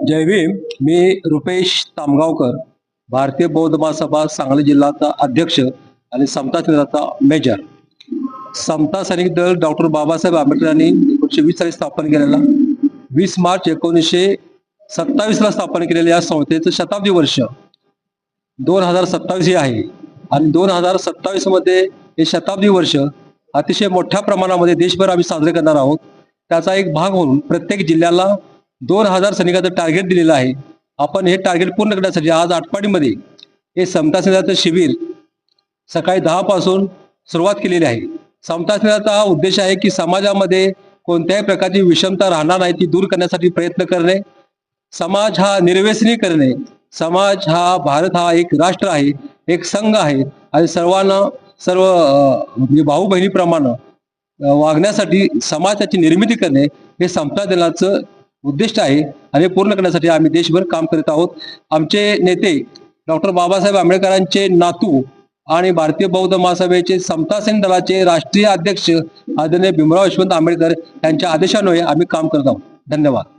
जय भीम. मी रुपेश तामगावकर, भारतीय बौद्ध महासभा सांगली जिल्हाचा अध्यक्ष आणि समता सैनिकाचा मेजर. समता सैनिक दल डॉक्टर बाबासाहेब आंबेडकरांनी 1920 साली स्थापन केलेला, 20 मार्च 1927 ला स्थापन केलेल्या या संस्थेचं शताब्दी वर्ष 2027 हे आहे. आणि 2027 मध्ये हे शताब्दी वर्ष अतिशय मोठ्या प्रमाणामध्ये देशभर आम्ही साजरे करणार आहोत. त्याचा एक भाग म्हणून प्रत्येक जिल्ह्याला 2000 सैनिकाचं टार्गेट दिलेलं आहे. आपण हे टार्गेट पूर्ण करण्यासाठी आज आटपाडीमध्ये हे समता सैनिकाचं शिबिर सकाळी 10 पासून सुरुवात केलेली आहे. समता सैनिकाचा हा उद्देश आहे की समाजामध्ये कोणत्याही प्रकारची विषमता राहणार नाही ती दूर करण्यासाठी प्रयत्न करणे, समाज हा निर्व्यसनी करणे, समाज हा भारत हा एक राष्ट्र आहे, एक संघ आहे आणि सर्वांना सर्व म्हणजे भाऊ बहिणीप्रमाणे वागण्यासाठी समाजाची निर्मिती करणे हे समता दलाचं उद्दिष्ट आहे. आणि पूर्ण करण्यासाठी आम्ही देशभर काम करत आहोत. आमचे नेते डॉक्टर बाबासाहेब आंबेडकरांचे नातू आणि भारतीय बौद्ध महासभेचे समता सैनिक दलाचे राष्ट्रीय अध्यक्ष आदरणीय भीमराव यशवंत आंबेडकर यांच्या आदेशान्वये आम्ही काम करत आहोत. धन्यवाद.